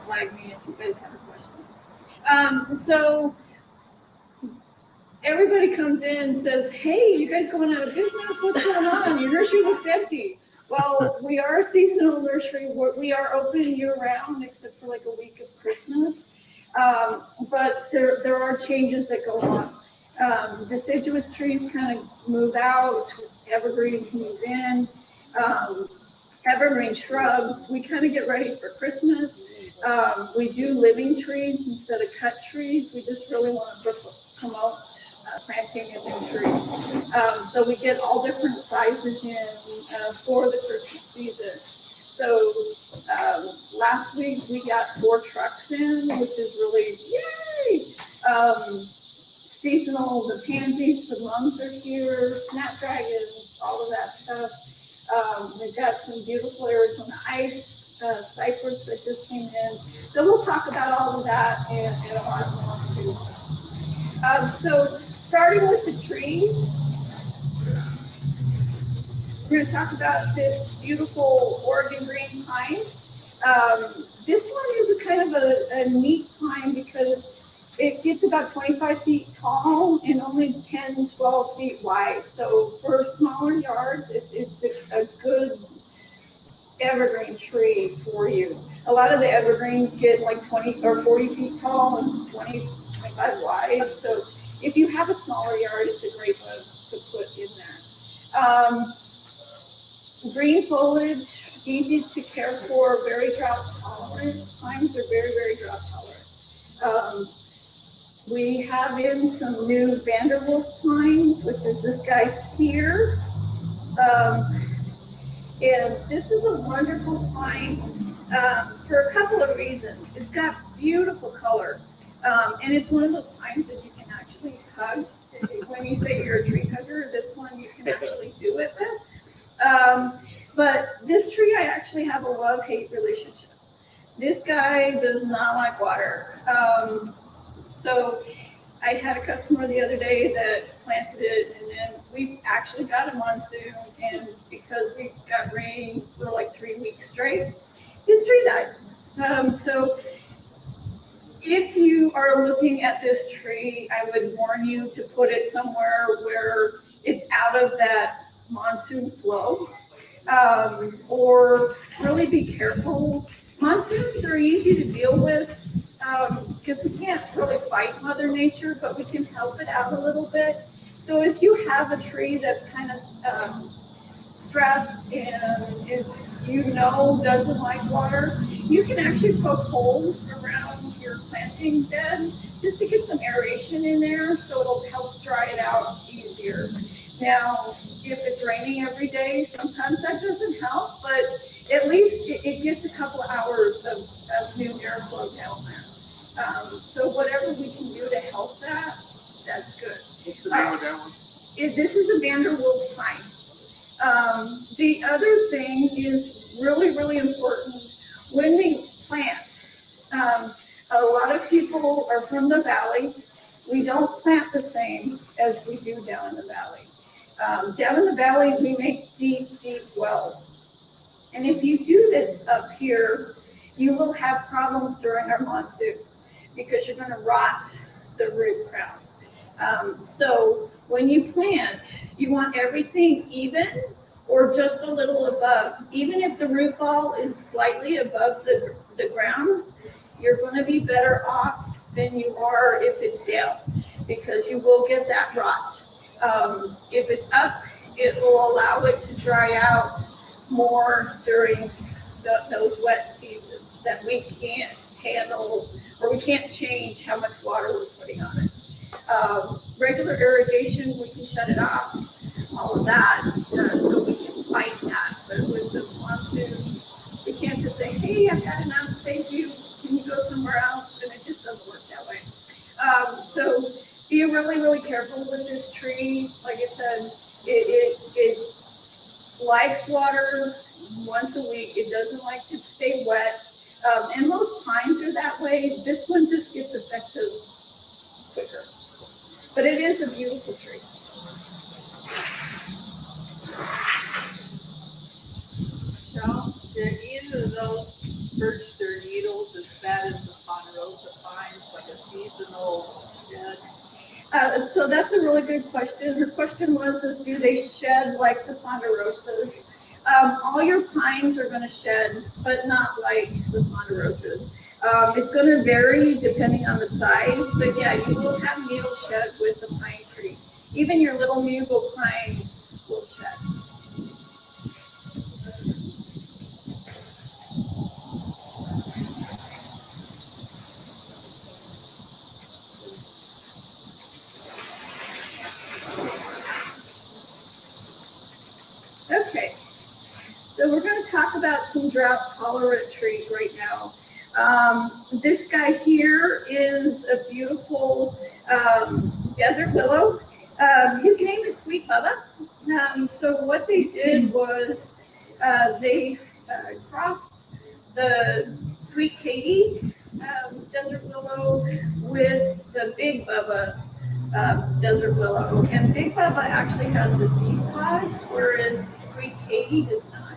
flag me if you guys have a question. So everybody comes in and says, hey, you guys going out of business? What's going on? Your nursery looks empty. Well, we are a seasonal nursery. We are open year-round except for like a week of Christmas. But there are changes that go on. Deciduous trees kind of move out. Evergreens move in. Evergreen shrubs, we kind of get ready for Christmas. We do living trees instead of cut trees. We just really want to promote planting a new tree. So we get all different sizes in for the Christmas season. So last week we got 4 trucks in, which is really, yay! Seasonal, the pansies, the mums are here, snapdragons, all of that stuff. We've got some beautiful Arizona ice, Cypress that just came in. So we'll talk about all of that and a lot more too. So starting with the trees, we're going to talk about this beautiful Oregon green pine. This one is a kind of a neat pine because it gets about 25 feet tall and only 10, 12 feet wide. So for smaller yards, it's a good evergreen tree for you. A lot of the evergreens get like 20 or 40 feet tall and 20, 25 wide. So if you have a smaller yard, it's a great one to put in there. Green foliage, easy to care for, very drought tolerant. Pines are very, very drought tolerant. We have in some new Vanderwolf pines, which is this guy here. And this is a wonderful pine for a couple of reasons. It's got beautiful color. And it's one of those pines that you can actually hug. When you say you're a tree hugger, this one you can actually do it with. But this tree, I actually have a love-hate relationship. This guy does not like water. So I had a customer the other day that planted it, and then we actually got a monsoon, and because we got rain for like 3 weeks straight, his tree died. So if you are looking at this tree, I would warn you to put it somewhere where it's out of that monsoon flow, or really be careful. Monsoons are easy to deal with because we can't really fight Mother Nature, but we can help it out a little bit. So if you have a tree that's kind of stressed and doesn't like water, you can actually poke holes around your planting bed just to get some aeration in there, so it'll help dry it out easier. Now, if it's raining every day, sometimes that doesn't help, but at least it gets a couple hours of new airflow down there. So whatever we can do to help that, that's good. What's the name of that one? This is a Vanderwolf pine. The other thing is really, really important when we plant. A lot of people are from the valley. We don't plant the same as we do down in the valley. Down in the valley, we make deep, deep wells. And if you do this up here, you will have problems during our monsoon because you're going to rot the root crown. So when you plant, you want everything even or just a little above. Even if the root ball is slightly above the ground, you're going to be better off than you are if it's down, because you will get that rot. If it's up, it will allow it to dry out more during those wet seasons that we can't handle, or we can't change how much water we're putting on it. Regular irrigation, we can shut it off, all of that, so we can fight that. But with the monsoon, we can't just say, hey, I've got enough, thank you, can you go somewhere else? And it just doesn't work that way. So be really, really careful with this tree. Like I said, it likes water once a week. It doesn't like to stay wet. And most pines are that way. This one just gets effective quicker. But it is a beautiful tree. So, do either of those hurt their needles as bad really good question. Her question was, do they shed like the ponderosas? All your pines are going to shed, but not like the ponderosas. It's going to vary depending on the size, but yeah, you will have needle shed with the pine tree. Even your little bugle pines will shed. Okay, so we're going to talk about some drought-tolerant trees right now. This guy here is a beautiful desert willow. His name is Sweet Bubba. So what they did was they crossed the Sweet Katie desert willow with the Big Bubba desert willow. And Big Bubba actually has the seed pods, whereas Sweet Katie does not.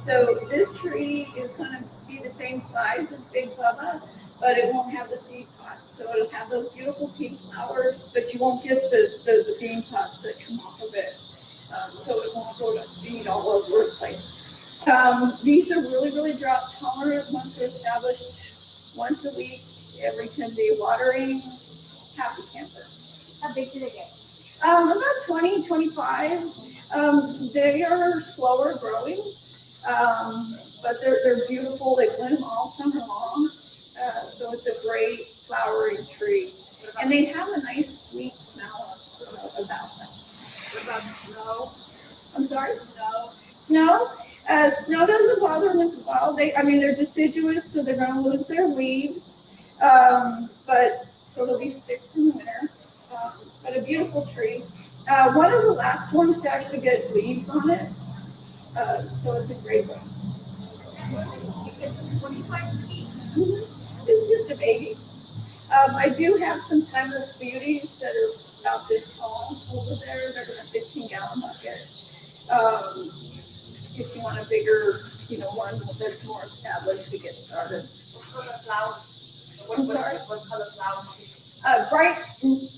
So this tree is going to be the same size as Big Bubba, but it won't have the seed pods. So it'll have those beautiful pink flowers, but you won't get the bean pods that come off of it. So it won't go to seed all over the place. These are really, really drought tolerant once they're established once a week, every 10-day watering. Happy camper. How big do they get? About 20, 25. They are slower growing. But they're beautiful. They bloom all summer long. So it's a great flowering tree. And they have a nice sweet smell about them. What about snow? I'm sorry? Snow? Snow? Snow doesn't bother them as well. They're deciduous, so they're going to lose their leaves. So they'll be sticks in the winter. But a beautiful tree. One of the last ones to actually get leaves on it. So it's a great one. It's 25 feet. It's just a baby. I do have some timeless beauties that are about this tall over there. They're in a 15-gallon bucket. If you want a bigger, one that's more established to get started. What color flowers? I'm sorry? What color flowers? Bright,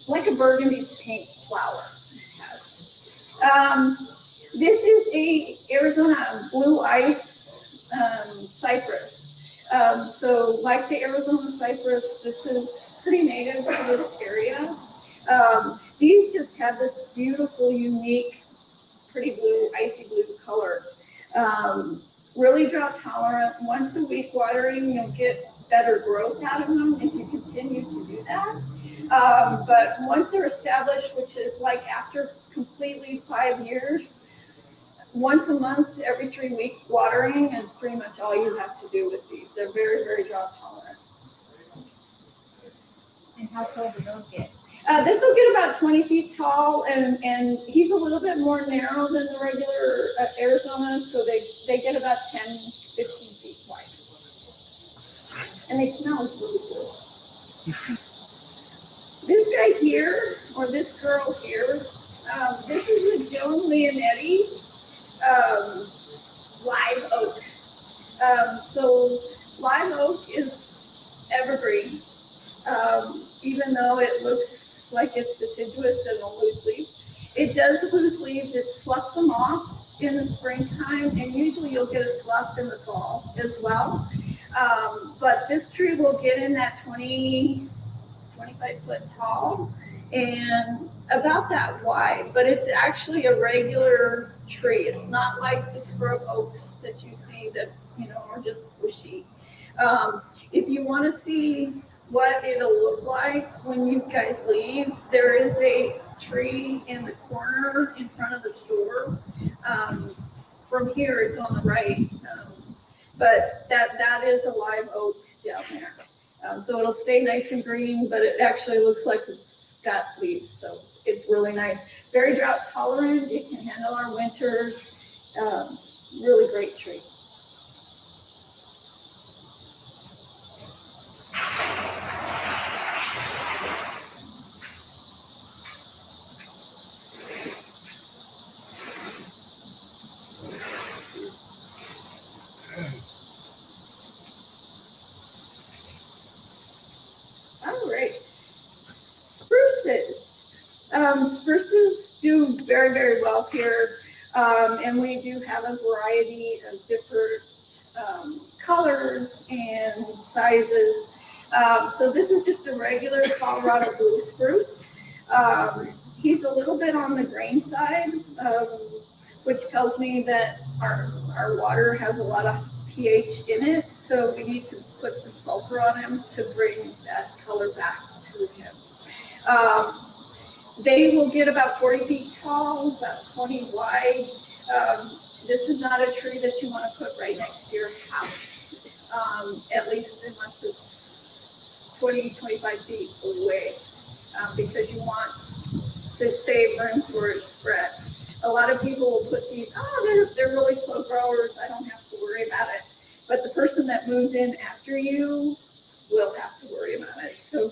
like a burgundy pink flower. It has. This is a Arizona blue ice cypress. So like the Arizona cypress, this is pretty native to this area. These just have this beautiful, unique, pretty blue, icy blue color. Really drought tolerant. Once a week watering, you'll get better growth out of them if you continue to do that. But once they're established, which is like after completely 5 years, once a month, every 3 week watering is pretty much all you have to do with these. They're very, very drought tolerant. And how tall do those get? This will get about 20 feet tall, and he's a little bit more narrow than the regular Arizona, so they get about 10, 15 feet wide. And they smell really good. This guy here, or this girl here, this is a Joan Leonetti live oak. So live oak is evergreen. Even though it looks like it's deciduous and will lose leaves, it does lose leaves. It sloughs them off in the springtime, and usually you'll get a slough in the fall as well. But this tree will get in that 20, 25 foot tall and about that wide, but it's actually a regular tree. It's not like the scrub oaks that you see that, are just bushy. If you want to see what it'll look like when you guys leave, there is a tree in the corner in front of the store. From here, it's on the right, but that is a live oak down there. So it'll stay nice and green, but it actually looks like it's got leaves, so it's really nice. Very drought tolerant. It can handle our winters. Really great tree. All right. Spruces. And we do have a variety of different colors and sizes. So this is just a regular Colorado blue spruce. He's a little bit on the grain side, which tells me that our water has a lot of pH in it. So we need to put some sulfur on him to bring that color back to him. They will get about 40 feet tall, about 20 wide. This is not a tree that you want to put right next to your house, at least unless it's 20, 25 feet away, because you want to save room for its spread. A lot of people will put these, they're really slow growers, I don't have to worry about it. But the person that moves in after you will have to worry about it. So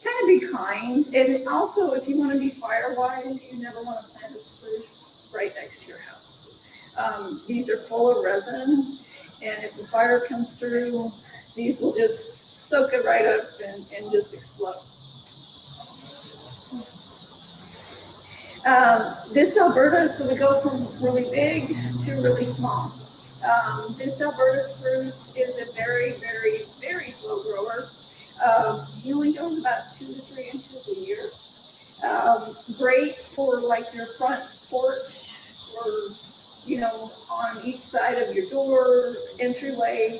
kind of be kind. And also, if you want to be fire-wise, you never want to plant a spruce right next to your house. These are full of resin, and if the fire comes through, these will just soak it right up and just explode. This Alberta, so we go from really big to really small. This Alberta spruce is a very, very, very slow grower. He only goes about 2 to 3 inches a year. Great for like your front porch or, on each side of your door, entryway.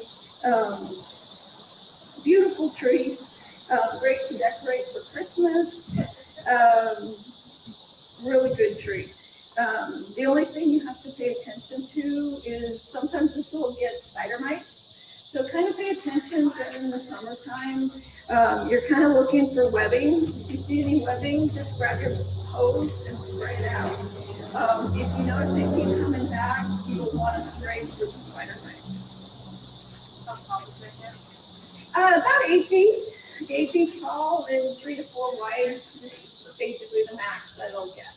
Beautiful trees. Great to decorate for Christmas. Really good tree. The only thing you have to pay attention to is sometimes this will get spider mites. So kind of pay attention during the summertime. You're kind of looking for webbing. If you see any webbing, just grab your hose and spray it out. If you notice they keep coming back, you will want to spray for the spider mites. About 8 feet. 8 feet tall and 3 to 4 wide. Basically the max that it'll get.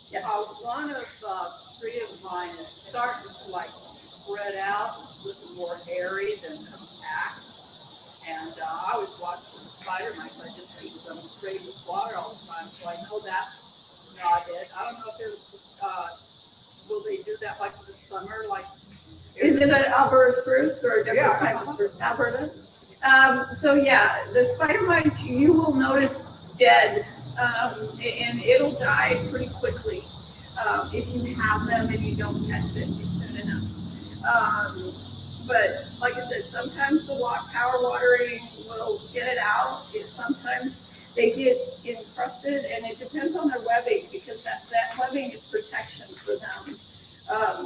Yes. One of three of mine is starting to like spread out, looking more hairy than compact. And I always watch for the spider mites. I just keep them sprayed with water all the time, so I know that's not it. I don't know if there's, will they do that like in the summer? Like, is it an Alberta spruce or a different type of spruce? Alberta. So yeah, the spider mites you will notice dead. And it'll die pretty quickly if you have them and you don't catch it soon enough. But like I said, sometimes the power watering will get it out. Sometimes they get encrusted, and it depends on their webbing because that webbing is protection for them.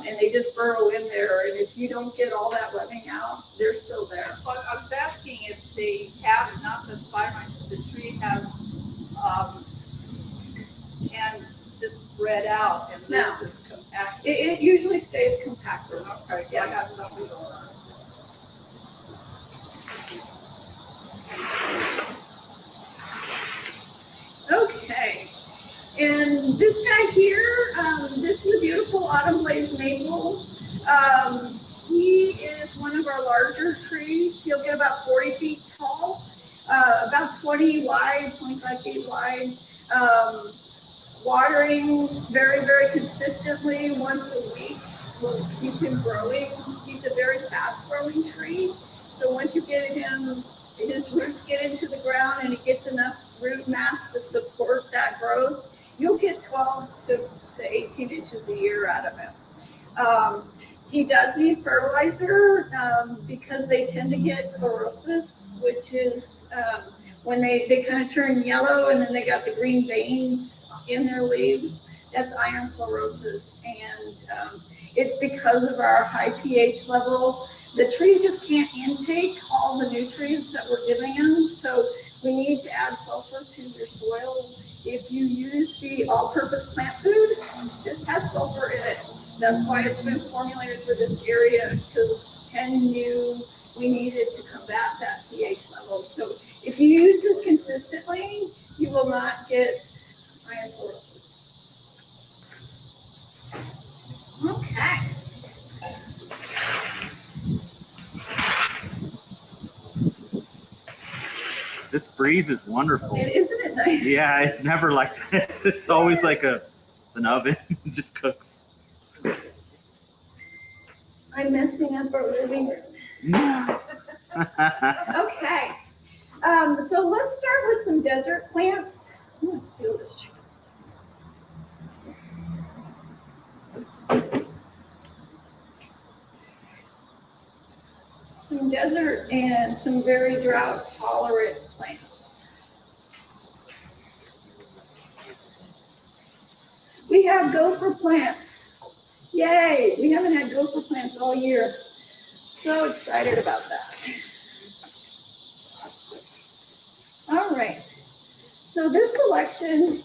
And they just burrow in there, and if you don't get all that webbing out, they're still there. But I was asking if they have, not the spider mites, the tree has can just spread out and No. it's compact. It usually stays compacted. Okay, so I got something going on. Okay, and this guy here, this is a beautiful autumn blaze maple. He is one of our larger trees. He'll get about 40 feet tall, about 20 wide, 25 feet wide. Watering very, very consistently once a week will keep him growing. He's a very fast growing tree. So once you get him, his roots get into the ground and he gets enough root mass to support that growth, you'll get 12 to 18 inches a year out of him. He does need fertilizer because they tend to get chlorosis, which is when they kind of turn yellow and then they got the green veins in their leaves. That's iron chlorosis, and it's because of our high pH level. The tree just can't intake all the nutrients that we're giving them, so we need to add sulfur to your soil. If you use the all-purpose plant food, this has sulfur in it. That's why it's been formulated for this area, because Ken knew we needed to combat that pH level. So if you use this consistently, you will not get iron chlorosis. Okay. This breeze is wonderful. Isn't it nice? Yeah, it's never like this. It's always like an oven. It just cooks. I'm messing up our living room. No. Okay. So let's start with some desert plants. I'm gonna steal this chair. Some desert and some very drought tolerant plants. We have gopher plants. Yay! We haven't had gopher plants all year. So excited about that. All right. So this selection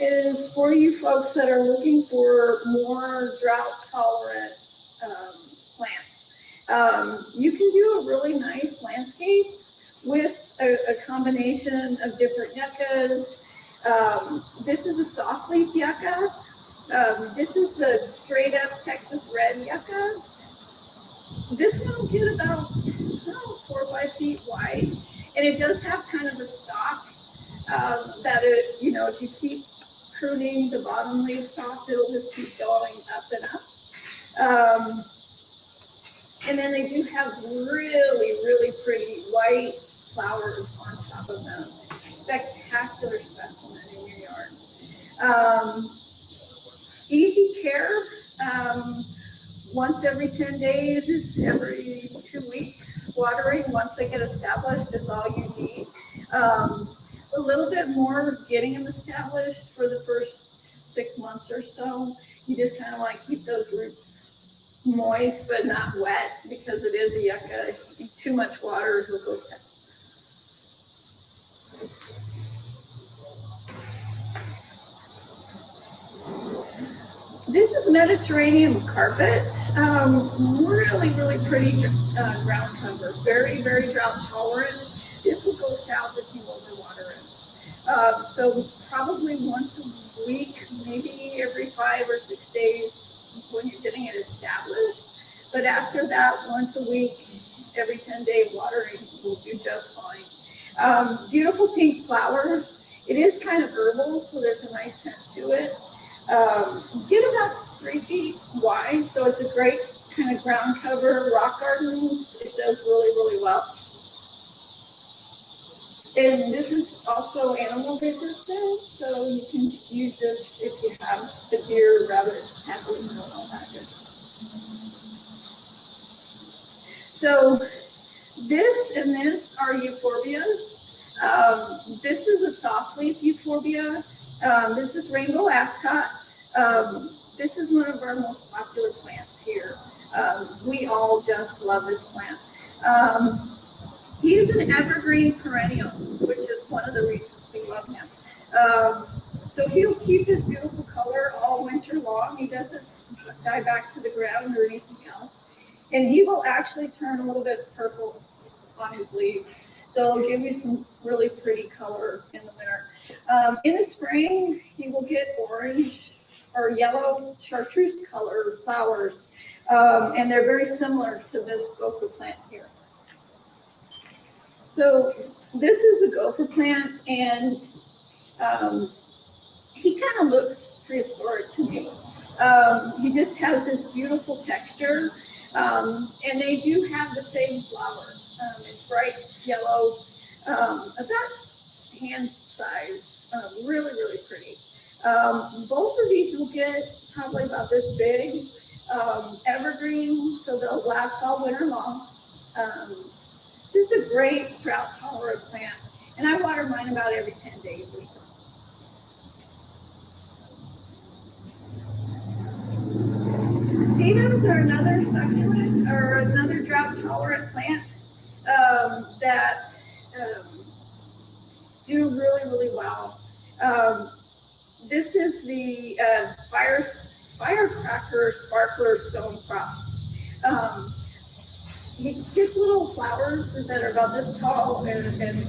is for you folks that are looking for more drought tolerant plants. You can do a really nice landscape with a combination of different yuccas. This is a soft leaf yucca. This is the straight up Texas red yucca. This one will get about 4 or 5 feet wide, and it does have kind of a stalk that it, if you keep pruning the bottom leaves off, it'll just keep going up and up. And then they do have really, really pretty white flowers on top of them. Spectacular specimen in your yard. Easy care. Once every 10 days, every 2 weeks, watering once they get established is all you need. A little bit more getting them established for the first 6 months or so. You just kind of want to keep those roots moist but not wet because it is a yucca. Too much water will go south. This is Mediterranean carpet. Really, really pretty ground cover. Very, very drought tolerant. This will go south if you overwater it. So probably once a week, maybe every 5 or 6 days when you're getting it established. But after that, once a week, every 10-day watering will do just fine. Beautiful pink flowers. It is kind of herbal, so there's a nice scent to it. Get about 3 feet wide, so it's a great kind of ground cover. Rock gardens, it does really, really well. And this is also animal resistant, so you can use this if you have a deer, rabbit, happily and all that good. So this and this are Euphorbias. This is a soft leaf Euphorbia. This is rainbow ascot. This is one of our most popular plants here. We all just love this plant. He is an evergreen perennial, which is one of the reasons we love him. So he'll keep his beautiful color all winter long. He doesn't die back to the ground or anything else. And he will actually turn a little bit purple on his leaf. So it'll give you some really pretty color in the winter. In the spring, he will get orange or yellow chartreuse color flowers. And they're very similar to this gopher plant here. So this is a gopher plant, and he kind of looks prehistoric to me. He just has this beautiful texture, and they do have the same flower. It's bright yellow, about hand size, really, really pretty. Both of these will get probably about this big, evergreen, so they'll last all winter long. This is a great drought tolerant plant, and I water mine about every 10 days or so. Sedums are another succulent or another drought tolerant plant that do really, really well. This is the firecracker sparkler stone crop. He gets little flowers that are about this tall and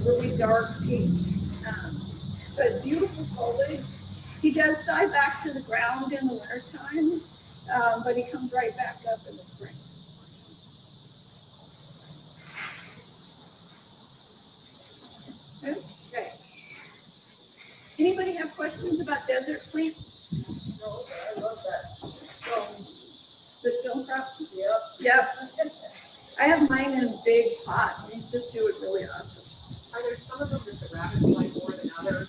really dark pink, but beautiful foliage. He does die back to the ground in the wintertime, but he comes right back up in the spring. Okay. Anybody have questions about desert plants? No, I love that. The stone crop? Yep. Yep. I have mine in a big pot. They just do it really awesome. Are there some of them that the rabbits like more than others?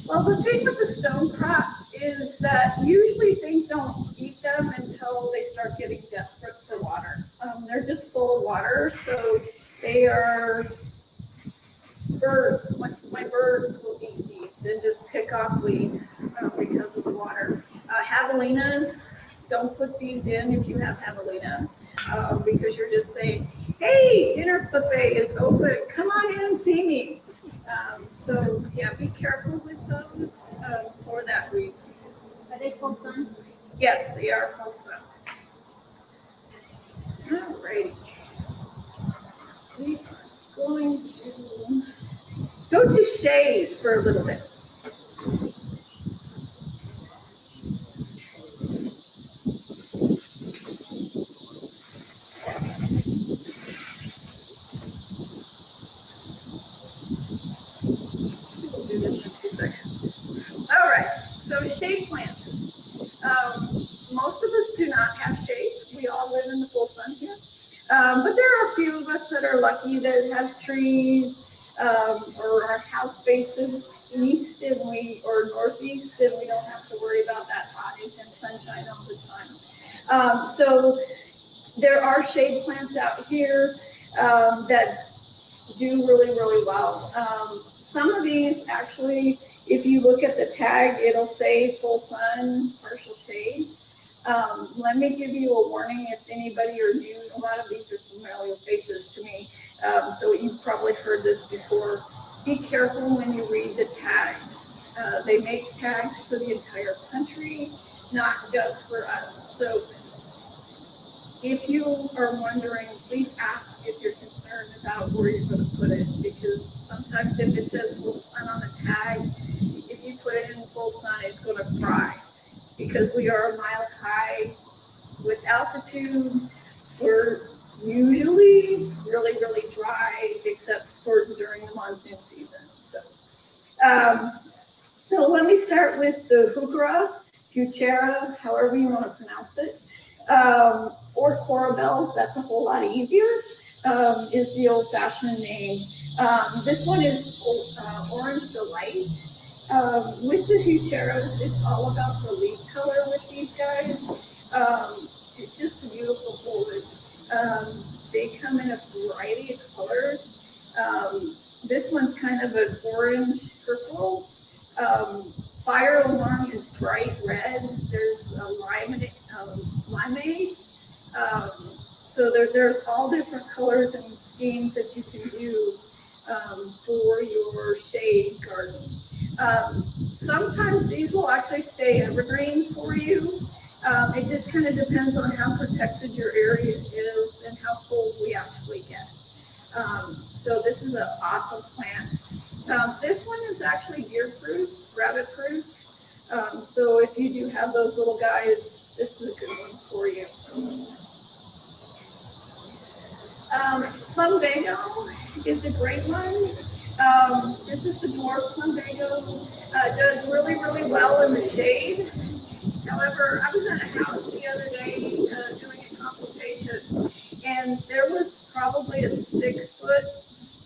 Well, the thing with the stone crop is that usually things don't eat them until they start getting desperate for water. They're just full of water, so they are birds. My birds will eat these and just pick off weeds because of the water. Javelinas, don't put these in if you have javelina because you're just saying, hey, dinner buffet is open. Come on in and see me. So yeah, be careful with those for that reason. Are they full sun? Yes, they are full sun. Alrighty. We are going to go to shade for a little bit. We'll do this in 2 seconds. All right, so shade plants. Most of us do not have shade. We all live in the full sun here. But there are a few of us that are lucky that have trees or our house faces east or northeast, and we don't have to worry about that hot intense sunshine all the time. So there are shade plants out here that do really, really well. Some of these actually, if you look at the tag, it'll say full sun, partial shade. Let me give you a warning if anybody are new. A lot of these are familiar faces to me, so you've probably heard this before. Be careful when you read the tags. They make tags for the entire country, not just for us. So if you are wondering, please ask if you're concerned about where you're going to put it, because sometimes if it says full sun on the tag, if you put it in full sun, it's going to fry. Because we are a mile high with altitude, we're usually really, really dry, except for during the monsoon season. So let me start with the Fuchera, however you want to pronounce it, or corabels. That's a whole lot easier. Is the old-fashioned name. This one is Orange Delight. With the Fucheras, it's all about the leaf color with these guys. It's just a beautiful foliage. They come in a variety of colors. This one's kind of an orange purple. Fire alarm is bright red. There's a limeade. So there's all different colors and schemes that you can do for your shade garden. Sometimes these will actually stay evergreen for you. It just kind of depends on how protected your area is and how cold we actually get. So this is an awesome plant. This one is actually deer-proof, rabbit-proof. So if you do have those little guys, this is a good one for you. Plumbago is a great one. This is the dwarf plumbago. Does really, really well in the shade. However, I was at a house the other day doing a consultation, and there was probably a 6-foot,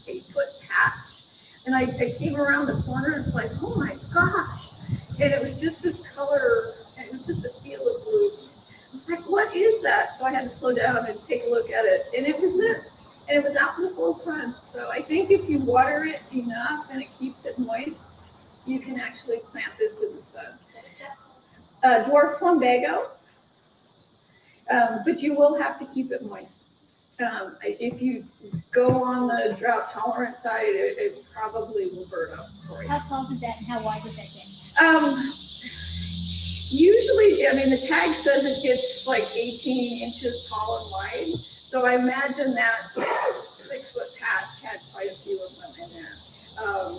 8-foot patch. And I came around the corner, and it's like, oh my gosh. And it was just this color, and it was just a field of blue. I was like, what is that? So I had to slow down and take a look at it. And it was this. And it was out in the full sun. So I think if you water it enough and it keeps it moist, you can actually plant this in the sun. Dwarf plumbago, but you will have to keep it moist. If you go on the drought tolerant side, it probably will burn up for you. How tall is that and how wide does that get? Usually, I mean, the tag says it gets like 18 inches tall and wide. So I imagine that 6-foot patch had quite a few of them in there.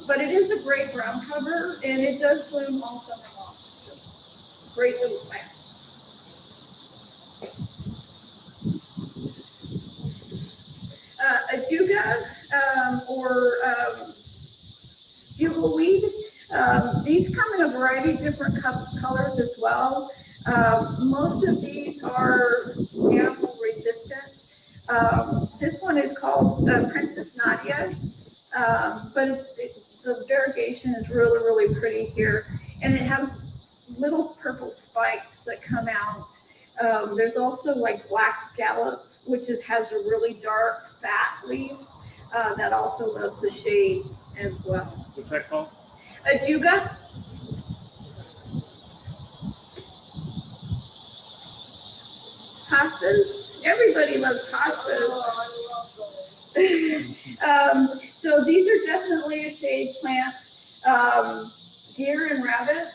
But it is a great ground cover, and it does bloom all summer long. So, great little plant. Ajuga or Bugle Weed. These come in a variety of different colors as well. Most of these are black scallop, which has a really dark, fat leaf that also loves the shade as well. What's that called? A juga. Hostas. Everybody loves hostas. So these are definitely a shade plant. Deer and rabbit.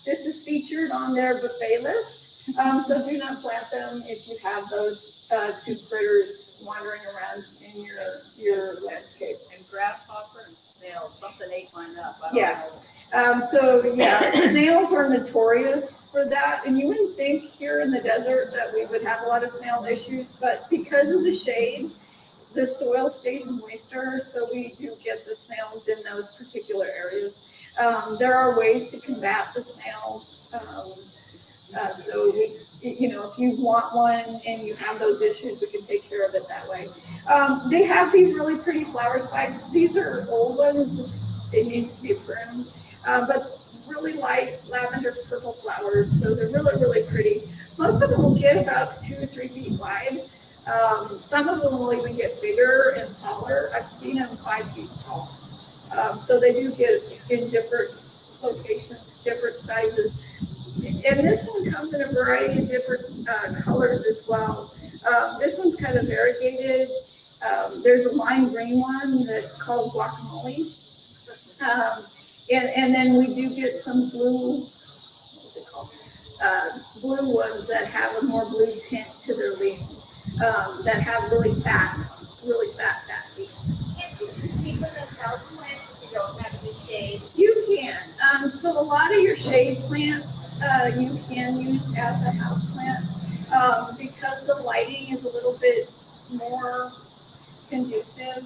This is featured on their buffet list. So do not plant them if you have those two critters wandering around in your landscape. And grasshopper and snail, something ate mine up. I don't Yeah. know. So yeah, snails are notorious for that. And you wouldn't think here in the desert that we would have a lot of snail issues, but because of the shade, the soil stays moister, so we do get the snails in those particular areas. There are ways to combat the snails. So if you want one and you have those issues, we can take care of it that way. They have these really pretty flower spikes. These are old ones. It needs to be pruned. But really light lavender purple flowers, so they're really, really pretty. Most of them will get about 2 or 3 feet wide. Some of them will even get bigger and taller. I've seen them 5 feet tall. So they do get in different locations, different sizes. And this one comes in a variety of different colors as well. This one's kind of variegated. There's a lime green one that's called guacamole. And then we do get some blue, what's it called? Blue ones that have a more blue tint to their leaves, that have really fat leaves. Can't you just keep them as house plants if you don't have any shade? You can. So a lot of your shade plants you can use as a house plant because the lighting is a little bit more conducive.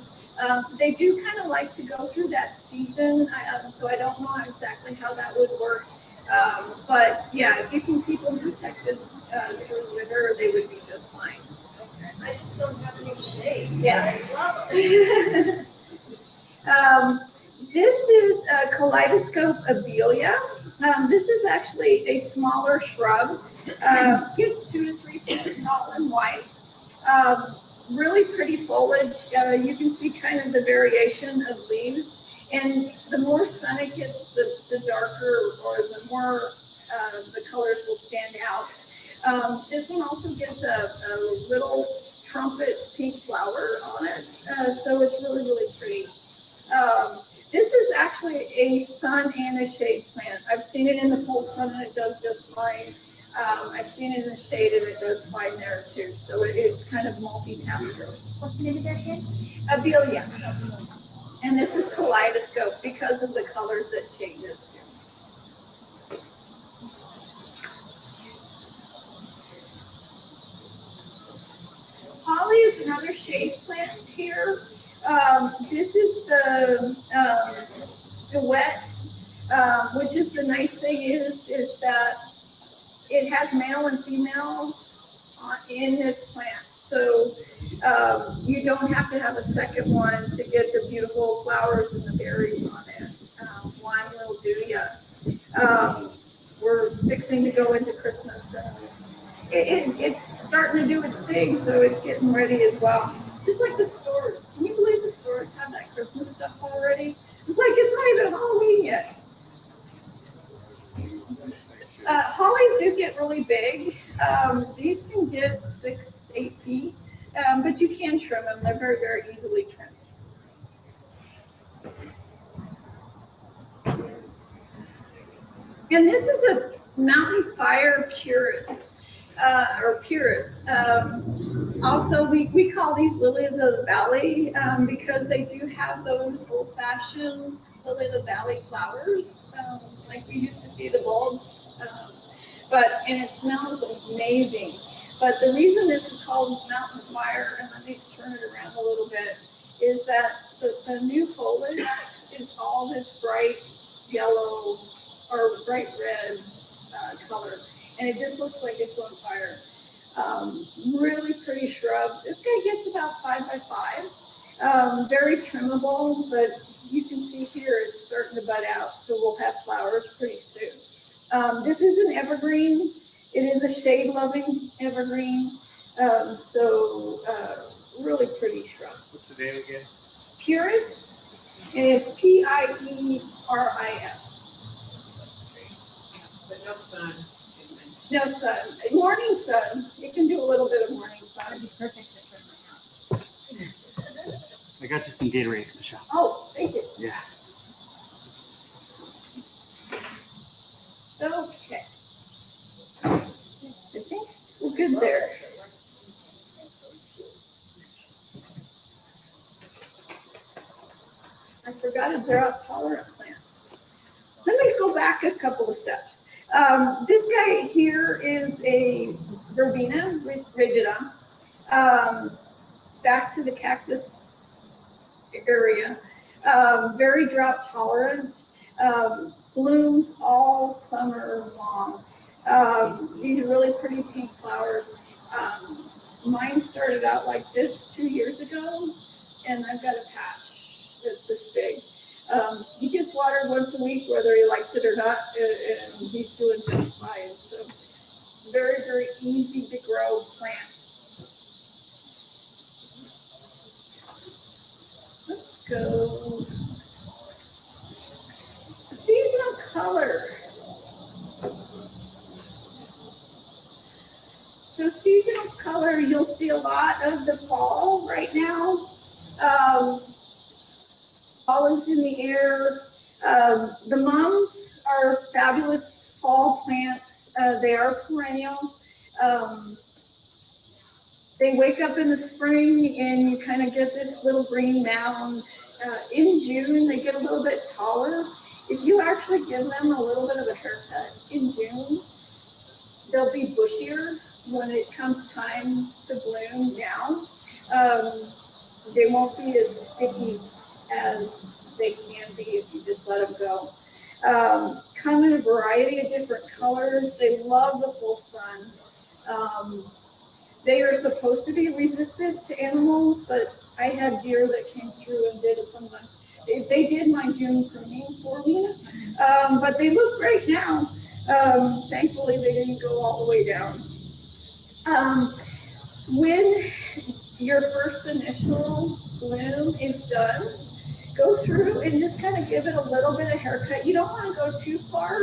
They do kind of like to go through that season, so I don't know exactly how that would work. But yeah, if you can keep them protected through winter, they would be just fine. I just don't have any shade. Yeah. I love it. This is a kaleidoscope abelia. This is actually a smaller shrub. It's 2 to 3 feet tall and white. Really pretty foliage. You can see kind of the variation of leaves. And the more sun it gets, the darker or the more the colors will stand out. This one also gets a little trumpet pink flower on it. So it's really, really pretty. This is actually a sun and a shade plant. I've seen it in the full sun and it does just fine. I've seen it in the shade and it does fine there too. So it's kind of multi-tasker. What's the name of that again? Abelia. And this is kaleidoscope because of the colors that changes too. Holly is another shade plant here. This is the wet, which is the nice thing is that it has male and female in this plant. So you don't have to have a second one to get the beautiful flowers and the berries on it. One will do ya. We're fixing to go into Christmas and it's starting to do its thing, so it's getting ready as well. Just like the stores. Can you believe the stores have that Christmas stuff already? It's like it's not even Halloween yet. Hollies do get really big. These can get 6, 8 feet, but you can trim them. They're very, very easily trimmed. And this is a mountain fire purus. Also, we call these lilies of the valley because they do have those old-fashioned lily of the valley flowers, like we used to see the bulbs. And it smells amazing. But the reason this is called mountain fire, and let me turn it around a little bit, is that the new foliage is all this bright yellow or bright red color. And it just looks like it's on fire. Really pretty shrub. This guy gets about 5 by 5. Very trimmable, but you can see here it's starting to bud out, so we'll have flowers pretty soon. This is an evergreen. It is a shade-loving evergreen. Really pretty shrub. What's the name again? Pyrus, and it's Pieris. But no sun. No sun, morning sun. You can do a little bit of morning sun. That'd be perfect fit for my house. I got you some Gatorade, Michelle. Oh, thank you. Yeah. Okay. I think we're good there. I forgot a drought tolerant plant. Let me go back a couple of steps. This guy here is a verbena rigida. Back to the cactus area. Very drought tolerant. Blooms all summer long. These really pretty pink flowers. Mine started out like this 2 years ago, and I've got a patch that's this big. He gets watered once a week, whether he likes it or not, and he's doing just fine. So very, very easy to grow plant. Let's go. Seasonal color. So seasonal color, you'll see a lot of the fall right now. Fall is in the air. The mums are fabulous fall plants. They are perennial. They wake up in the spring and you kind of get this little green mound. In June, they get a little bit taller. If you actually give them a little bit of a haircut in June, they'll be bushier when it comes time to bloom now. They won't be as sticky as they can be if you just let them go. Come in a variety of different colors. They love the full sun. They are supposed to be resistant to animals, but I had deer that came through and did some. They did my June pruning for me, but they look great now. Thankfully, they didn't go all the way down. When your first initial bloom is done, go through and just kind of give it a little bit of haircut. You don't want to go too far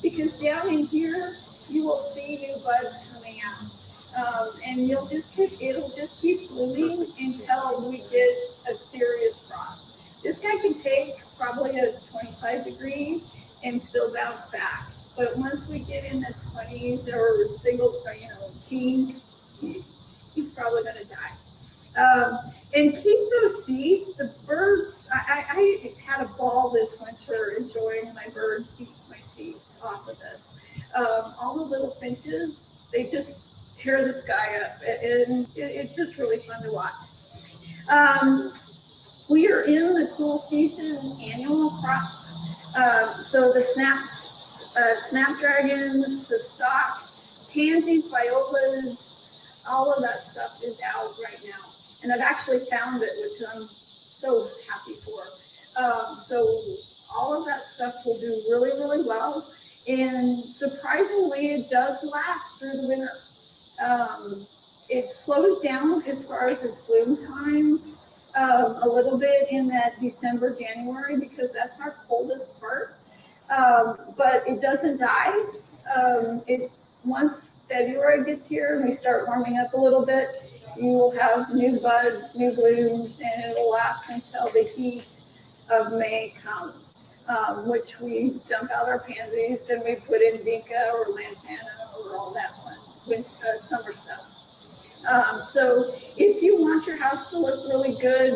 because down in here, you will see new buds coming out. And it'll just keep blooming until we get a serious frost. This guy can take probably a 25 degree and still bounce back. But once we get in the 20s or teens, he's probably going to die. And keep those seeds. The birds, I had a ball this winter enjoying my birds eat my seeds off of this. All the little finches, they just tear this guy up, and it's just really fun to watch. We are in the cool season annual crop. So the snapdragons, the stock, pansies, violas, all of that stuff is out right now. And I've actually found it, which I'm so happy for. So all of that stuff will do really, really well. And surprisingly, it does last through the winter. It slows down as far as its bloom time a little bit in that December, January, because that's our coldest part. But it doesn't die. Once February gets here and we start warming up a little bit, you will have new buds, new blooms, and it will last until the heat of May comes, which we dump out our pansies and we put in vinca or lantana or all that fun with summer stuff. So if you want your house to look really good,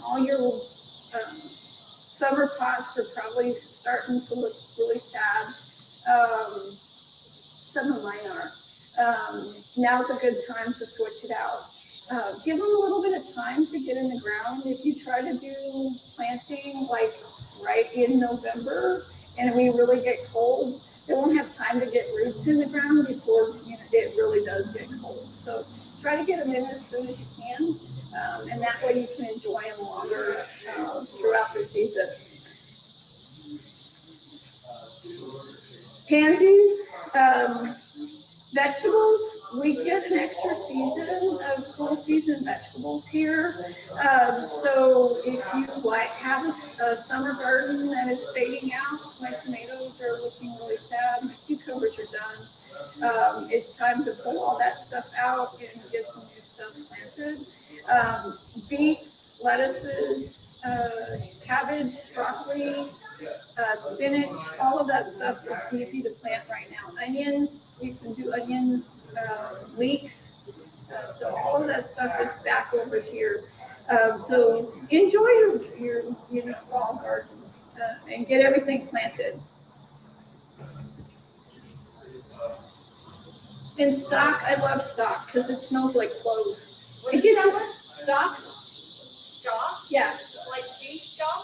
all your summer pots are probably starting to look really sad. Some of mine are. Now's a good time to switch it out. Give them a little bit of time to get in the ground. If you try to do planting like right in November and we really get cold, they won't have time to get roots in the ground before it really does get cold. So try to get them in as soon as you can, and that way you can enjoy them longer throughout the season. Pansies, vegetables. we get an extra season of cool season vegetables here. So if you like have a summer garden that is fading out, my tomatoes are looking really sad, my cucumbers are done. It's time to pull all that stuff out and get some new stuff planted. Beets, lettuces, cabbage, broccoli, spinach, all of that stuff is easy to plant right now. Onions, you can do onions, leeks. So all of that stuff is back over here. So enjoy your fall garden and get everything planted. And stock, I love stock because it smells like cloves. What It is gives that you one? stock. Stock? Yeah, Like beef stock?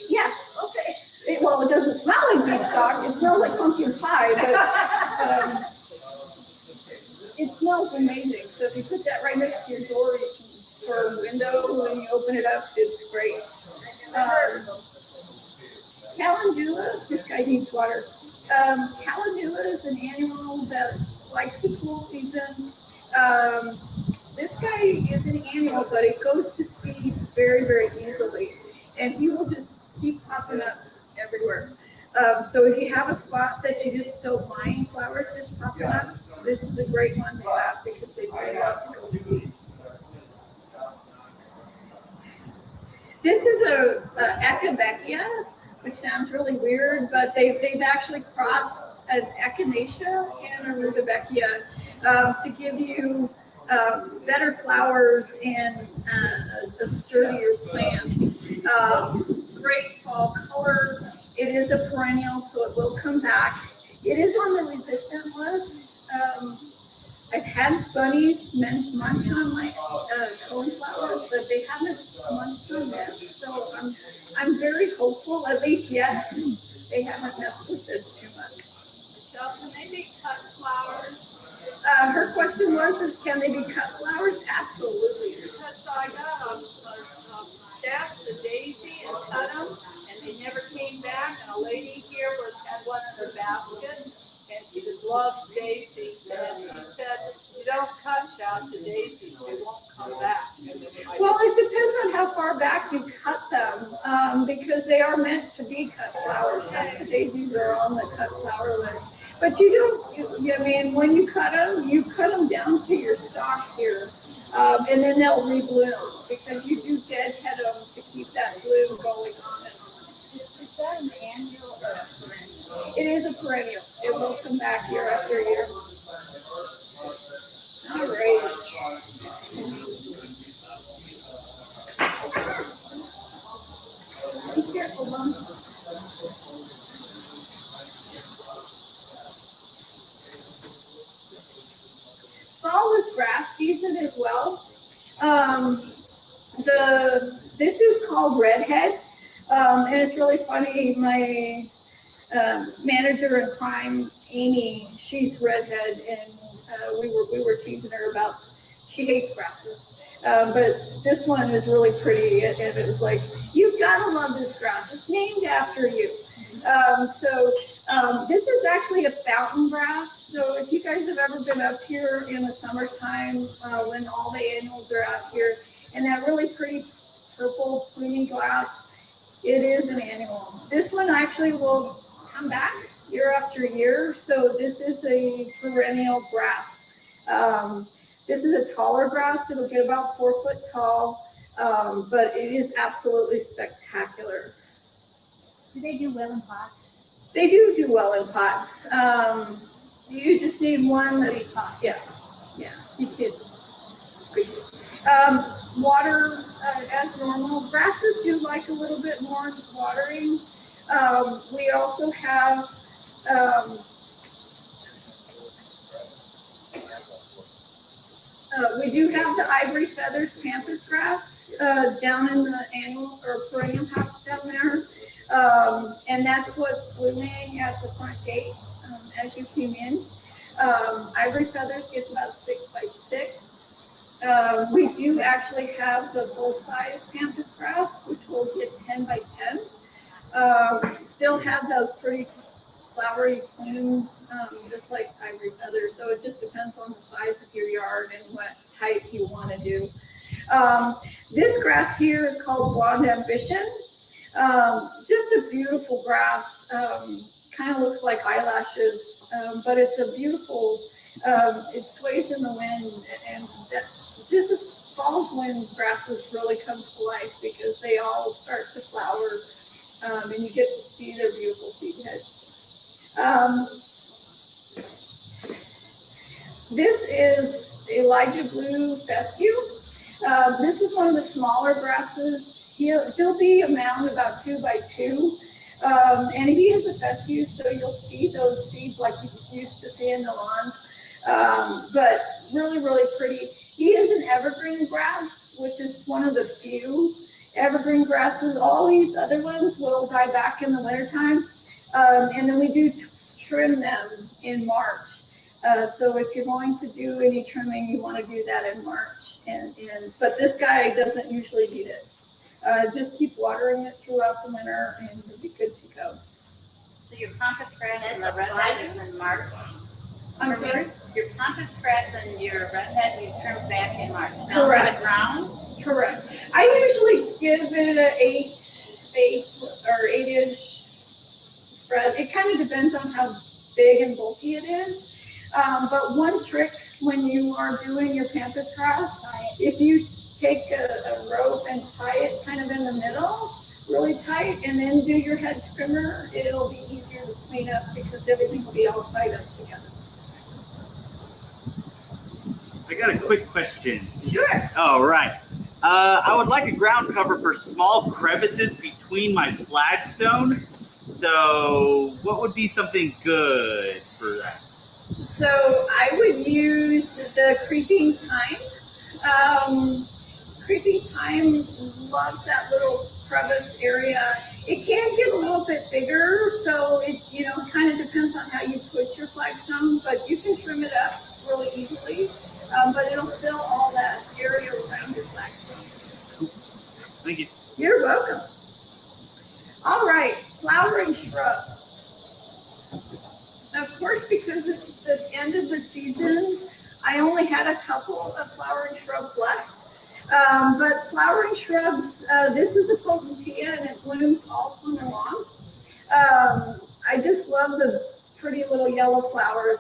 yeah. Okay. Well, it doesn't smell like beef stock. It smells like pumpkin pie, but it smells amazing. So if you put that right next to your door, you can, for a window, when you open it up, it's great. Calendula, this guy needs water. Calendula is an animal that likes the cool season. This guy is an annual, but it goes to seed very, very easily. And he will just keep popping up everywhere. So if you have a spot that you just don't mind flowers just popping up, this is a great one to have because they really love to go to seed. This is a echinacea, which sounds really weird, but they've actually crossed an echinacea and a rudbeckia to give you better flowers and a sturdier plant. Great fall color. It is a perennial, so it will come back. It is on the resistant list. I've had bunnies munch on my coneflowers, but they haven't munched on this. So I'm very hopeful, at least yet, they haven't messed with this too much. So can they be cut flowers? Her question was, can they be cut flowers? Absolutely. Because I got a stash of daisy and cut them, and they never came back. And a lady here had one in her basket, and she just loves daisies. And she said, "You don't cut out the daisies; they won't come back." Well, it depends on how far back you cut them, because they are meant to be cut flowers. The daisies are on the cut flower list. But you don't, I mean, when you cut them down to your stalk here, and then they'll rebloom because you do deadhead them to keep that bloom going on and on. Is that an annual or a perennial? It is a perennial. It will come back year after year. All right. Be careful, Mom. Fall is grass season as well. This is called redhead, and it's really funny. My manager in crime, Amy, she's redhead, and we were teasing her about she hates grasses, but this one is really pretty, and it was like, you've got to love this grass. It's named after you. This is actually a fountain grass. So if you guys have ever been up here in the summertime when all the annuals are out here, and that really pretty purple plumy grass, it is an annual. This one actually will come back year after year. So this is a perennial grass. This is a taller grass. It'll get about 4 foot tall, but it is absolutely spectacular. Do they do well in pots? They do well in pots. You just need one that's hot. Yeah, you could. Water as normal. Grasses do like a little bit more watering. We also have we do have the ivory feathers pampas grass down in the annual or perennial house down there. And that's what's blooming at the front gate as you came in. Ivory feathers gets about 6 by 6. We do actually have the full-size pampas grass, which will get 10 by 10. Still have those pretty flowery plumes, just like ivory feathers. So it just depends on the size of your yard and what type you want to do. This grass here is called Blonde Ambition. Just a beautiful grass. Kind of looks like eyelashes, but it's a beautiful, it sways in the wind, and this is fall's when grasses really come to life because they all start to flower, and you get to see their beautiful seed heads. This is Elijah Blue Fescue. This is one of the smaller grasses. He'll be a mound about 2 by 2. And he is a fescue, so you'll see those seeds like you used to see in the lawn. But really, really pretty. He is an evergreen grass, which is one of the few evergreen grasses. All these other ones will die back in the wintertime. And then we do trim them in March. So if you're going to do any trimming, you want to do that in March. But this guy doesn't usually need it. Just keep watering it throughout the winter and you'll be good to go. So your pampas grass and the redhead is in March? I'm sorry? Your pampas grass and your redhead you trim back in March? Correct. The ground? Correct. I usually give it an 8-inch spread. It kind of depends on how big and bulky it is. But one trick when you are doing your pampas grass, if you take a rope and tie it kind of in the middle, really tight, and then do your head trimmer, it'll be easier to clean up because everything will be all tied up together. I got a quick question. Sure. All right. I would like a ground cover for small crevices between my flagstone. So what would be something good for that? So I would use the creeping thyme. Creeping thyme loves that little crevice area. It can get a little bit bigger, so it kind of depends on how you put your flagstone, but you can trim it up really easily. But it'll fill all that area around your flagstone. Cool. Thank you. You're welcome. All right, flowering shrubs. Of course, because it's the end of the season, I only had a couple of flowering shrubs left. But flowering shrubs, this is a potentilla and it blooms all summer long. I just love the pretty little yellow flowers.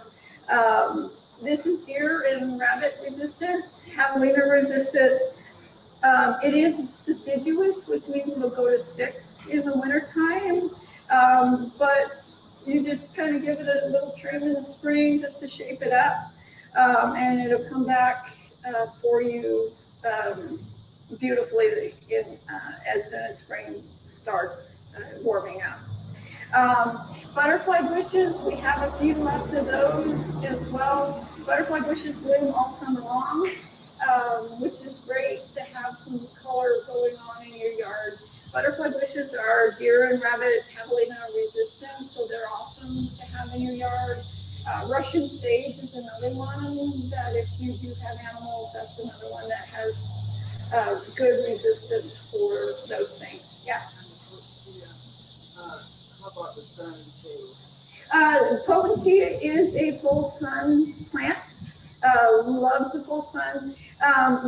This is deer and rabbit resistant, javelina resistant. It is deciduous, which means it'll go to sticks in the wintertime. But you just kind of give it a little trim in the spring just to shape it up. And it'll come back for you beautifully as soon as spring starts warming up. Butterfly bushes, we have a few left of those as well. Butterfly bushes bloom all summer long, which is great to have some color going on in your yard. Butterfly bushes are deer and rabbit javelina resistant, so they're awesome to have in your yard. Russian sage is another one that if you do have animals, that's another one that has good resistance for those things. Yeah. How about the sun too? Potentilla is a full sun plant. Loves the full sun.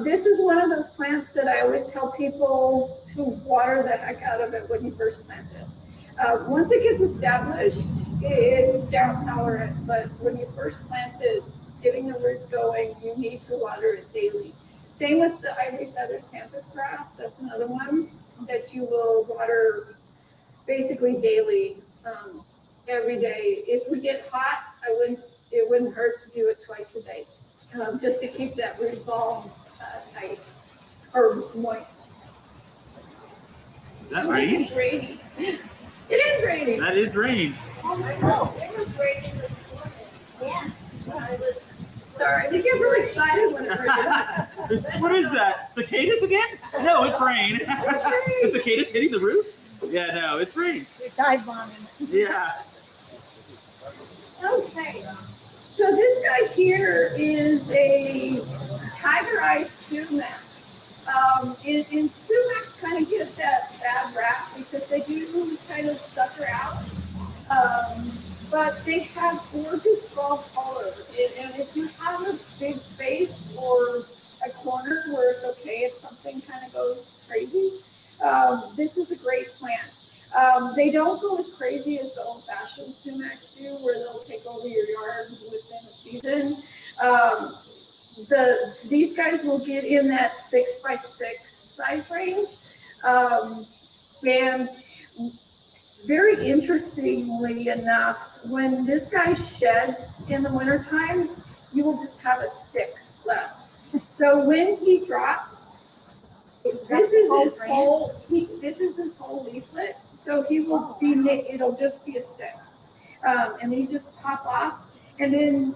This is one of those plants that I always tell people to water the heck out of it when you first plant it. Once it gets established, it's drought tolerant, but when you first plant it, getting the roots going, you need to water it daily. Same with the ivory feathers pampas grass. That's another one that you will water basically daily, every day. If we get hot, it wouldn't hurt to do it twice a day, just to keep that root ball tight or moist. Is that rain? It's raining. It is raining. That is rain. Oh my God, it was raining this morning. Yeah. I was. Sorry, we get really excited when it rains. What is that? Cicadas again? No, it's rain. The cicadas hitting the roof? Yeah, no, it's rain. You're dive bombing. Yeah. Okay, so this guy here is a tiger eye sumac. And sumacs kind of get that bad rap because they do kind of sucker out. but they have gorgeous fall color. And if you have a big space or a corner where it's okay if something kind of goes crazy, this is a great plant. They don't go as crazy as the old-fashioned sumacs do, where they'll take over your yard within a season. These guys will get in that 6x6 size range. And very interestingly enough, when this guy sheds in the wintertime, you will just have a stick left. So when he drops, this is his whole leaflet. So he will be, it'll just be a stick. And these just pop off. And then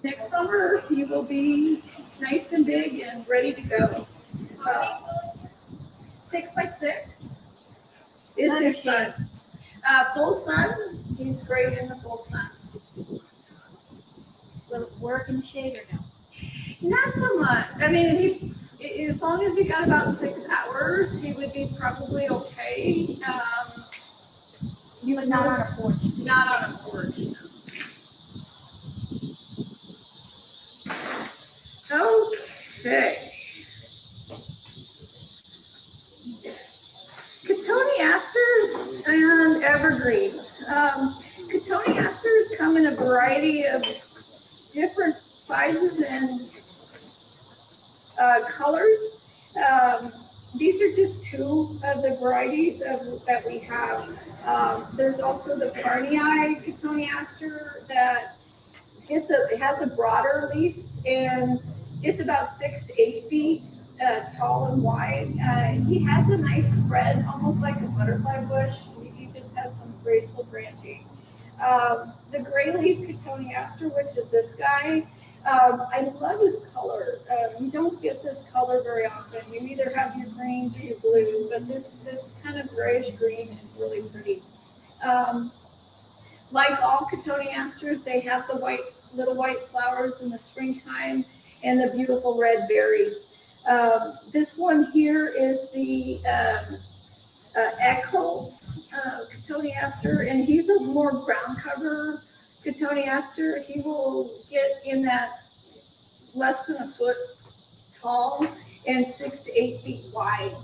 next summer, he will be nice and big and ready to go. 6x6 is his sun. Full sun, he's great in the full sun. Will it work in the shade or no? Not so much. I mean, as long as he got about 6 hours, he would be probably okay. But not on a porch. Not on a porch. Okay. Cotoneasters and evergreens. Cotoneasters come in a variety of different sizes and colors. These are just two of the varieties that we have. There's also the Carnii cotoneaster that it has a broader leaf, and it's about 6 to 8 feet tall and wide. He has a nice spread, almost like a butterfly bush. He just has some graceful branching. The gray leaf cotoneaster, which is this guy, I love his color. You don't get this color very often. You either have your greens or your blues, but this kind of grayish green is really pretty. Like all cotoneasters, they have the little white flowers in the springtime and the beautiful red berries. This one here is the Echo cotoneaster, and he's a more ground cover cotoneaster. He will get in that less than a foot tall and 6 to 8 feet wide.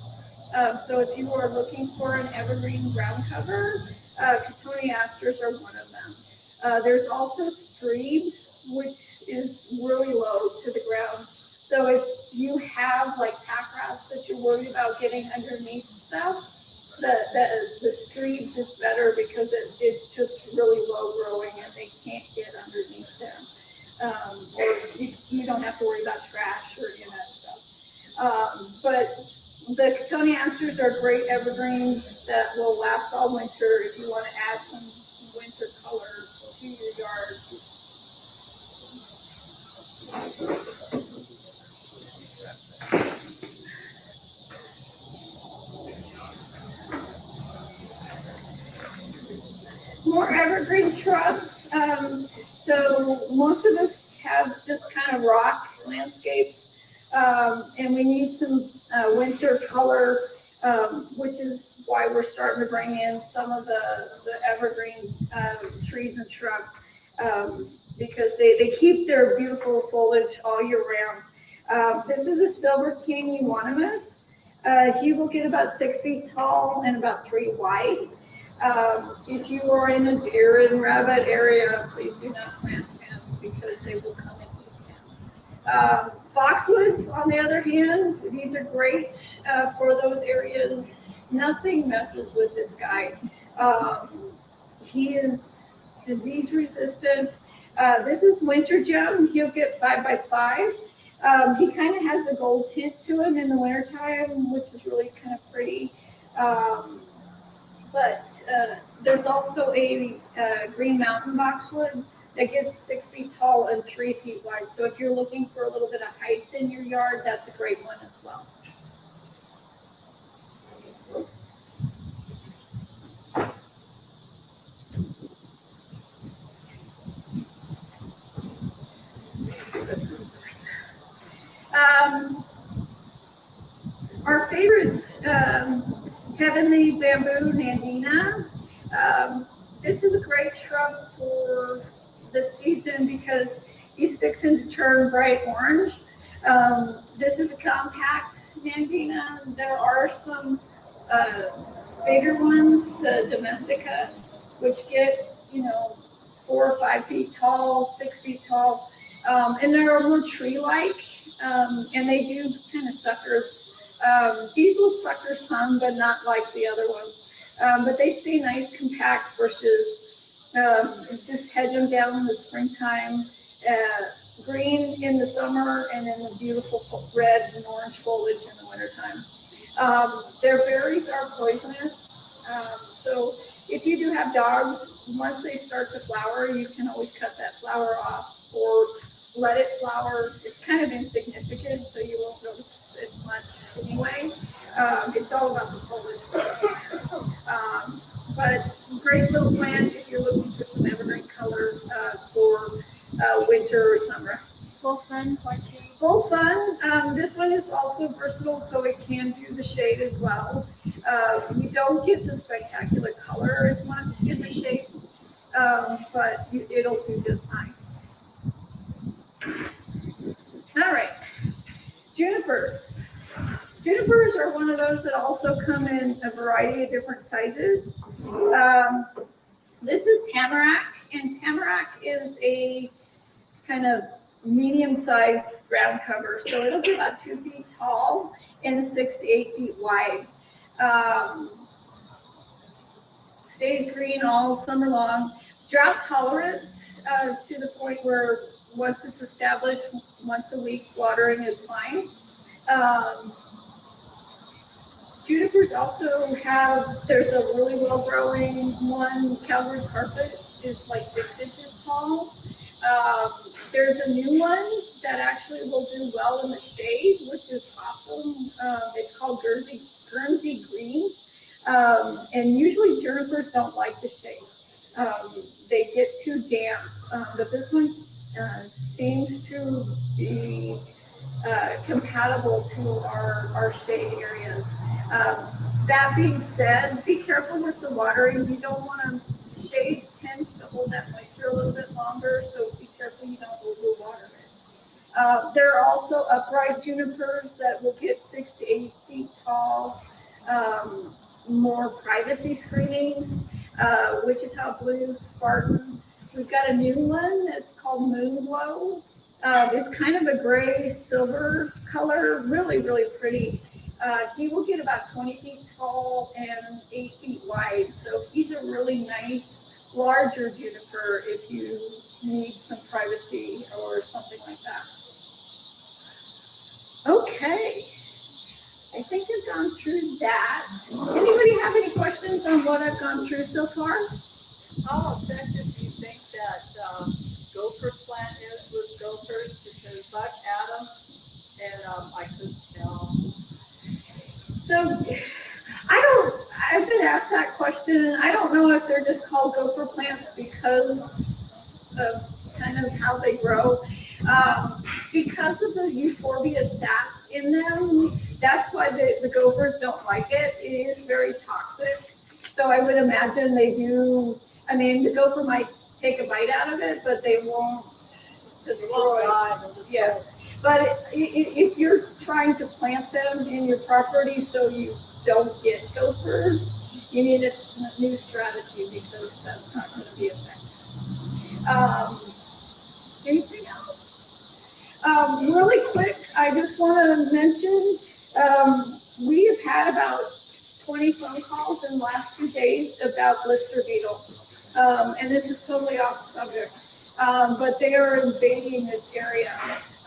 So if you are looking for an evergreen ground cover, cotoneasters are one of them. There's also Spruce, which is really low to the ground. So if you have like pack rats that you're worried about getting underneath stuff, the Spruce is better because it's just really low growing and they can't get underneath them. Or you don't have to worry about trash or any of that stuff. But the cotoneasters are great evergreens that will last all winter if you want to add some winter color to your yard. More evergreen shrubs. So most of us have just kind of rock landscapes, and we need some winter color, which is why we're starting to bring in some of the evergreen trees and shrubs, because they keep their beautiful foliage all year round. This is a Silver King euonymus. He will get about 6 feet tall and about 3 wide. If you are in a deer and rabbit area, please do not plant him because they will come and eat him. Boxwoods, on the other hand, these are great for those areas. Nothing messes with this guy. He is disease resistant. This is winter gem. He'll get 5 by 5. He kind of has a gold tint to him in the wintertime, which is really kind of pretty. But there's also a green mountain boxwood that gets 6 feet tall and 3 feet wide. So if you're looking for a little bit of height in your yard, that's a great one as well. Our favorite heavenly bamboo, Nandina. This is a great shrub for the season because he's fixing to turn bright orange. This is a compact Nandina. There are some bigger ones, the Domestica, which get, 4 or 5 feet tall, 6 feet tall, and they're more tree-like, and they do kind of sucker. These will sucker some, but not like the other ones. But they stay nice, compact versus just hedge them down in the springtime, green in the summer, and then the beautiful red and orange foliage in the wintertime. Their berries are poisonous, so if you do have dogs, once they start to flower, you can always cut that flower off or let it flower. It's kind of insignificant, so you won't notice it much anyway. It's all about the foliage. But great little plant if you're looking for some evergreen color for winter or summer. Full sun, white shade. Full sun. This one is also versatile, so it can do the shade as well. You don't get the spectacular color as much in the shade, but it'll do just fine. All right, junipers. Junipers are one of those that also come in a variety of different sizes. This is tamarack, and tamarack is a kind of medium-sized ground cover, so it'll be about 2 feet tall and 6 to 8 feet wide. Stays green all summer long. Drought tolerant to the point where once it's established, once a week watering is fine. Junipers also there's a really well-growing one, Calvary carpet, is like 6 inches tall. There's a new one that actually will do well in the shade, which is awesome. It's called Guernsey Green. And usually junipers don't like the shade. They get too damp. But this one seems to be compatible to our shade areas. That being said, be careful with the watering. You don't want to, shade tends to hold that moisture a little bit longer, so be careful you don't overwater it. There are also upright junipers that will get 6 to 8 feet tall, more privacy screenings, Wichita Blues, Spartan. We've got a new one that's called Moonglow. It's kind of a gray silver color, really, really pretty. He will get about 20 feet tall and 8 feet wide. So he's a really nice, larger juniper if you need some privacy or something like that. Okay. I think I've gone through that. Anybody have any questions on what I've gone through so far? How effective do you think that gopher plant is with gophers? Because I've had them and I couldn't tell. So I've been asked that question. I don't know if they're just called gopher plants because of kind of how they grow. Because of the Euphorbia sap in them, that's why the gophers don't like it. It is very toxic. So I would imagine they do. I mean, the gopher might take a bite out of it, but they won't destroy it. Yeah. But if you're trying to plant them in your property so you don't get gophers, you need a new strategy because that's not going to be effective. Anything else? Really quick, I just want to mention we have had about 20 phone calls in the last 2 days about blister beetle. And this is totally off subject, but they are invading this area.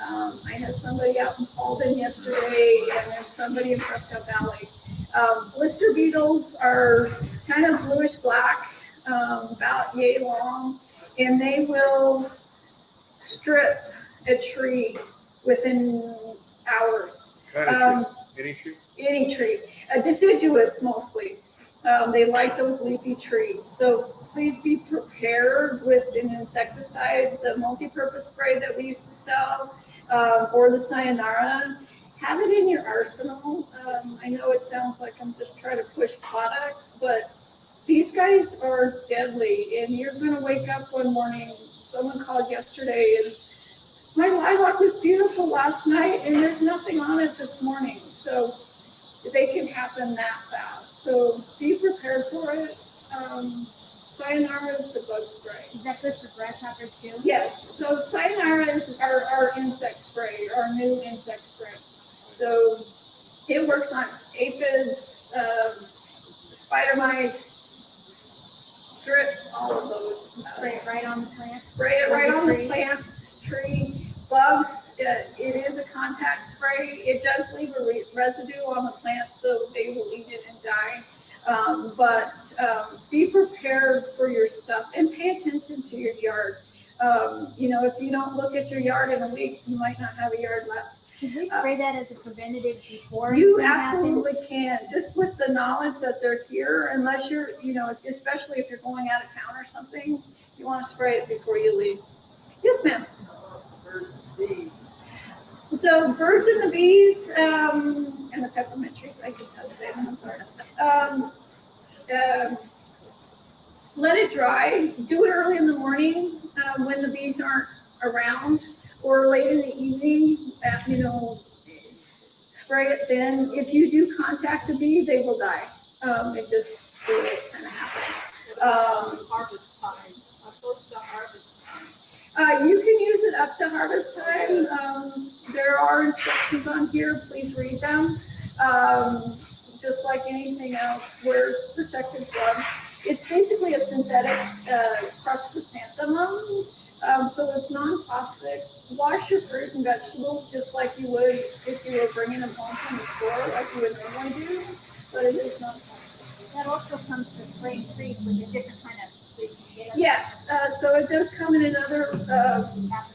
I had somebody out in Malden yesterday, and then somebody in Prescott Valley. Blister beetles are kind of bluish black, about yay long, and they will strip a tree within hours. Any tree? Any tree, deciduous mostly. They like those leafy trees. So please be prepared with an insecticide, the multi-purpose spray that we used to sell, or the sayonara. Have it in your arsenal. I know it sounds like I'm just trying to push products, but these guys are deadly, and you're gonna wake up one morning, someone called yesterday, and my lilac was beautiful last night, and there's nothing on it this morning. So they can happen that fast. So be prepared for it. Sayonara is the bug spray. Is that good for grasshoppers too? Yes, so Sayonara is our insect spray, our new insect spray. So it works on aphids, spider mites, strips, all of those. Spray it right on the plant. Spray it right on the plant, tree, bugs. It is a contact spray. It does leave a residue on the plant, so they will eat it and die. But be prepared for your stuff and pay attention to your yard. If you don't look at your yard in a week, you might not have a yard left. Should we spray that as a preventative before You anything absolutely happens? can, just with the knowledge that they're here, unless you're, especially if you're going out of town or something, you want to spray it before you leave. Yes, ma'am. Birds, bees. So birds and the bees, and the peppermint trees, I just had to say them, I'm sorry. Let it dry, do it early in the morning, when the bees aren't around, or late in the evening, spray it then. If you do contact the bee, they will die. It just kind of happens. Harvest time. I'm close to harvest time. You can use it up to harvest time. There are instructions on here, please read them. Just like anything else, wear protective gloves. It's basically a synthetic crushed chrysanthemum, so it's non-toxic. Wash your fruit and vegetables just like you would if you were bringing them home from the store, like you would normally do, but it is non-toxic. That also comes to spraying trees with a different kind of. Yes, so it does come in another,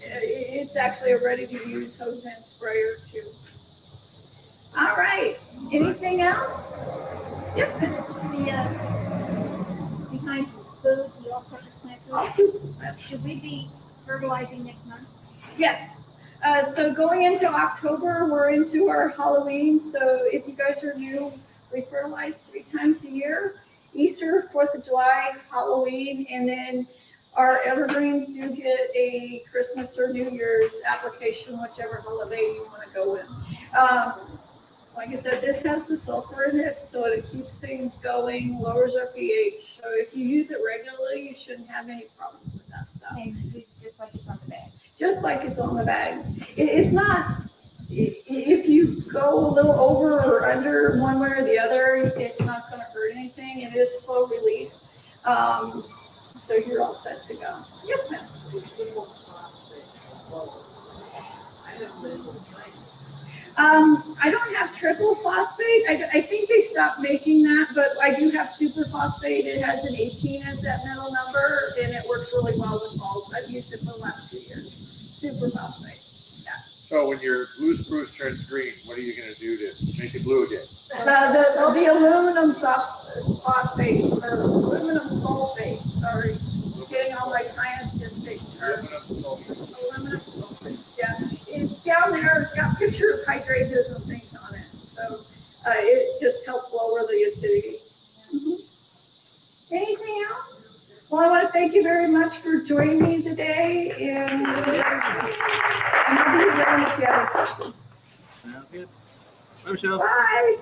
it's actually a ready-to-use hose and sprayer too. All right, anything else? Yes, ma'am. Behind food, the all-purpose plant food. Should we be fertilizing next month? Yes. So going into October, we're into our Halloween. So if you guys are new, we fertilize 3 times a year: Easter, 4th of July, Halloween, and then our evergreens do get a Christmas or New Year's application, whichever holiday you want to go with. Like I said, this has the sulfur in it, so it keeps things going, lowers our pH. So if you use it regularly, you shouldn't have any problems with that stuff. And just like it's on the bag. Just like it's on the bag. It's not, if you go a little over or under one way or the other, it's not going to hurt anything. It is slow release. So you're all set to go. Yes, ma'am. I don't have triple phosphate. I think they stopped making that, but I do have super phosphate. It has an 18 as that middle number, and it works really well with bulbs. I've used it for the last 2 years. Super phosphate. So when your blue spruce turns green, what are you gonna do to make it blue again? The aluminum phosphate, or aluminum sulfate, sorry. Getting all my scientific terms. Aluminum sulfate, yeah. It's down there, it's got picture of hydrangeas and things on it. So it just helps lower the acidity. Anything else? Well, I want to thank you very much for joining me today, and I'll be around if you have any questions. Sounds good. Bye, Michelle. Bye.